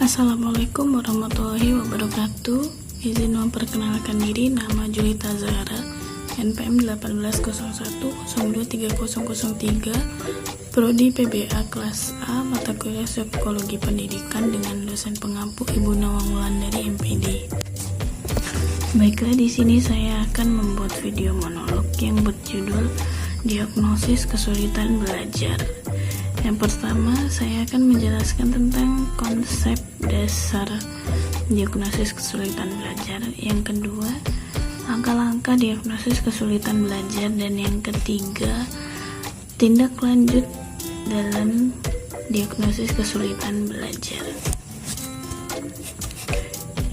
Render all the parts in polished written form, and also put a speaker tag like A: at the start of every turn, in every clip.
A: Assalamualaikum warahmatullahi wabarakatuh. Izin memperkenalkan diri, nama Julita Zahra, NPM 1801023003, Prodi PBA kelas A, mata kuliah Psikologi Pendidikan dengan dosen pengampu Ibu Nawang Wulandari MPD. Baiklah, di sini saya akan membuat video monolog yang berjudul Diagnosis Kesulitan Belajar. Yang pertama, saya akan menjelaskan tentang konsep dasar diagnosis kesulitan belajar. Yang kedua, langkah-langkah diagnosis kesulitan belajar. Dan yang ketiga, tindak lanjut dalam diagnosis kesulitan belajar.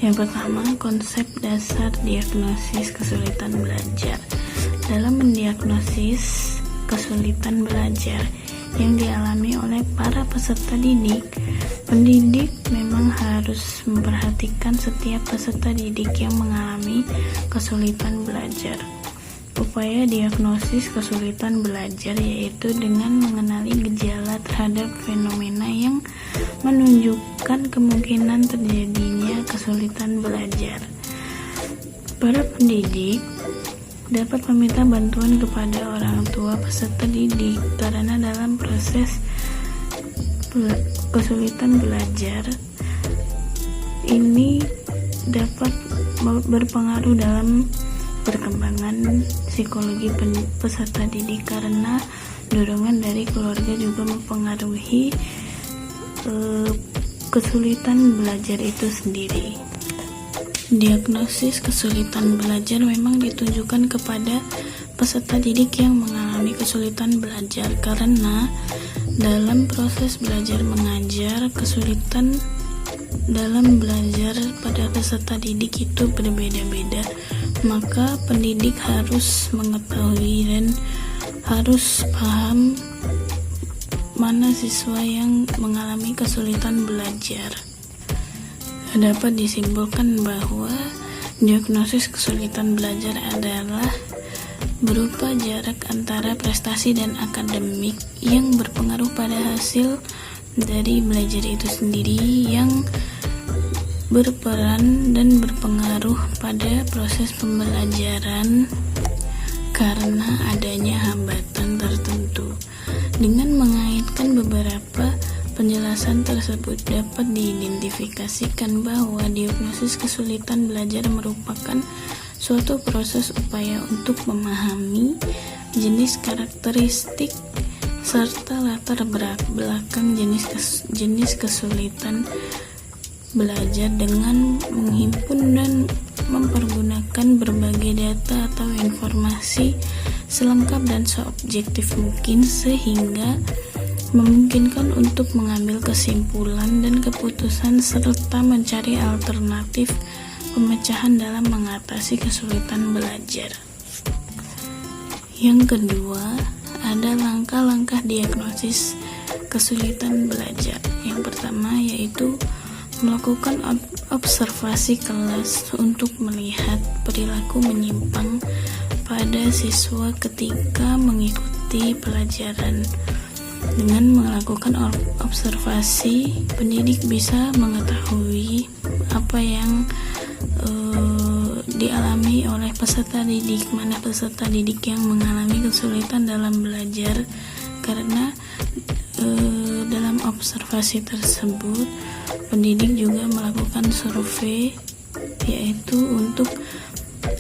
A: Yang pertama, konsep dasar diagnosis kesulitan belajar. Dalam mendiagnosis kesulitan belajar yang dialami oleh para peserta didik, pendidik memang harus memperhatikan setiap peserta didik yang mengalami kesulitan belajar. Upaya diagnosis kesulitan belajar yaitu dengan mengenali gejala terhadap fenomena yang menunjukkan kemungkinan terjadinya kesulitan belajar. Para pendidik dapat meminta bantuan kepada orang tua peserta didik karena dalam proses kesulitan belajar ini dapat berpengaruh dalam perkembangan psikologi peserta didik, karena dorongan dari keluarga juga mempengaruhi kesulitan belajar itu sendiri. Diagnosis kesulitan belajar memang ditujukan kepada peserta didik yang mengalami kesulitan belajar, karena dalam proses belajar mengajar, kesulitan dalam belajar pada peserta didik itu berbeda-beda. Maka pendidik harus mengetahui dan harus paham mana siswa yang mengalami kesulitan belajar. Dapat disimpulkan bahwa diagnosis kesulitan belajar adalah berupa jarak antara prestasi dan akademik yang berpengaruh pada hasil dari belajar itu sendiri, yang berperan dan berpengaruh pada proses pembelajaran karena adanya hambatan tertentu. Dengan mengaitkan beberapa penjelasan tersebut, dapat diidentifikasikan bahwa diagnosis kesulitan belajar merupakan suatu proses upaya untuk memahami jenis karakteristik serta latar belakang jenis kesulitan belajar dengan menghimpun dan mempergunakan berbagai data atau informasi selengkap dan seobjektif mungkin sehingga memungkinkan untuk mengambil kesimpulan dan keputusan serta mencari alternatif pemecahan dalam mengatasi kesulitan belajar. Yang kedua, ada langkah-langkah diagnosis kesulitan belajar. Yang pertama yaitu melakukan observasi kelas untuk melihat perilaku menyimpang pada siswa ketika mengikuti pelajaran. Dengan melakukan observasi, pendidik bisa mengetahui apa yang dialami oleh peserta didik, mana peserta didik yang mengalami kesulitan dalam belajar, karena dalam observasi tersebut pendidik juga melakukan survei, yaitu untuk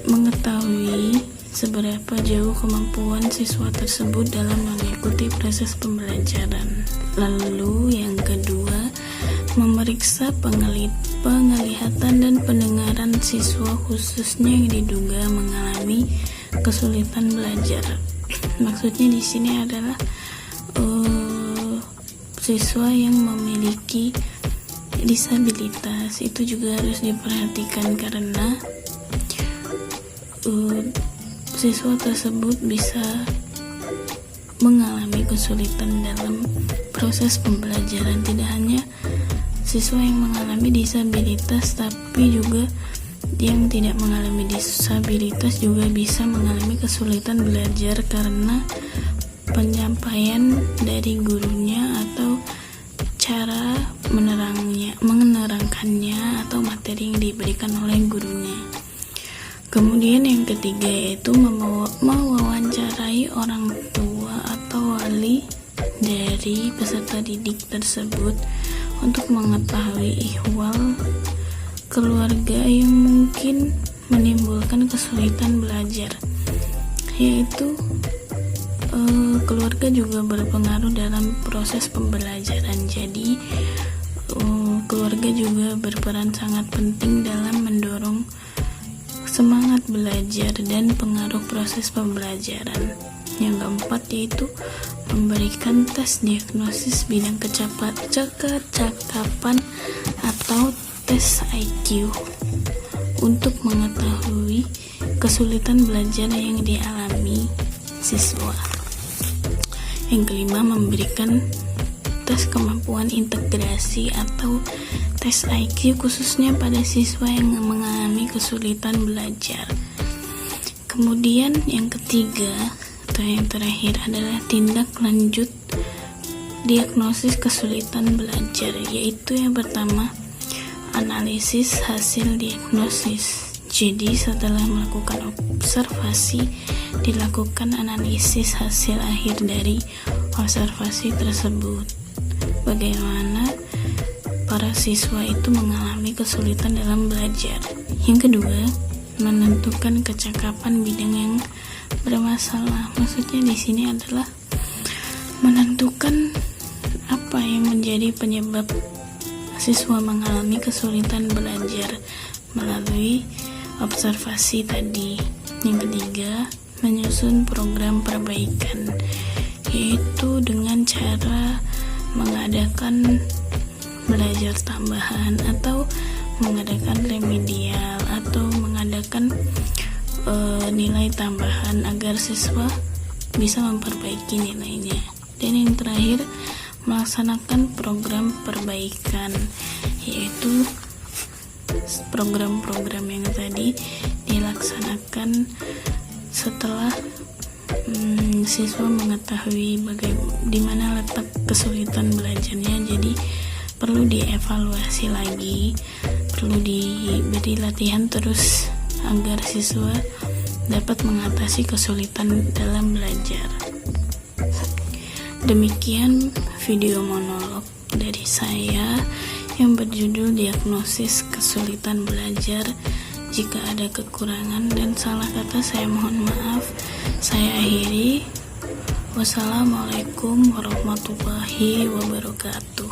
A: mengetahui seberapa jauh kemampuan siswa tersebut dalam mengikuti proses pembelajaran. Lalu yang kedua, memeriksa penglihatan dan pendengaran siswa khususnya yang diduga mengalami kesulitan belajar. Maksudnya di sini adalah siswa yang memiliki disabilitas itu juga harus diperhatikan, karena siswa tersebut bisa mengalami kesulitan dalam proses pembelajaran. Tidak hanya siswa yang mengalami disabilitas, tapi juga yang tidak mengalami disabilitas juga bisa mengalami kesulitan belajar karena penyampaian dari gurunya atau cara menerangkannya atau materi yang diberikan oleh gurunya. Kemudian yang ketiga yaitu mewawancarai orang tua atau wali dari peserta didik tersebut untuk mengetahui ihwal keluarga yang mungkin menimbulkan kesulitan belajar, yaitu keluarga juga berpengaruh dalam proses pembelajaran. Jadi keluarga juga berperan sangat penting dalam mendorong semangat belajar dan pengaruh proses pembelajaran. Yang keempat yaitu memberikan tes diagnosis bidang kecakapan atau tes IQ untuk mengetahui kesulitan belajar yang dialami siswa. Yang kelima, memberikan tes kemampuan integrasi atau tes IQ khususnya pada siswa yang mengalami kesulitan belajar. Kemudian yang ketiga atau yang terakhir adalah tindak lanjut diagnosis kesulitan belajar, yaitu yang pertama, analisis hasil diagnosis. Jadi setelah melakukan observasi, dilakukan analisis hasil akhir dari observasi tersebut. Bagaimana para siswa itu mengalami kesulitan dalam belajar. Yang kedua, menentukan kecakapan bidang yang bermasalah. Maksudnya di sini adalah menentukan apa yang menjadi penyebab siswa mengalami kesulitan belajar melalui observasi tadi. Yang ketiga, menyusun program perbaikan, yaitu dengan cara mengadakan belajar tambahan atau mengadakan remedial atau mengadakan nilai tambahan agar siswa bisa memperbaiki nilainya. Dan yang terakhir, melaksanakan program perbaikan, yaitu program-program yang tadi dilaksanakan setelah siswa mengetahui di mana letak kesulitan belajarnya. Jadi perlu dievaluasi lagi, perlu diberi latihan terus agar siswa dapat mengatasi kesulitan dalam belajar. Demikian video monolog dari saya yang berjudul diagnosis kesulitan belajar. Jika ada kekurangan dan salah kata, saya mohon maaf. Saya akhiri. Wassalamualaikum warahmatullahi wabarakatuh.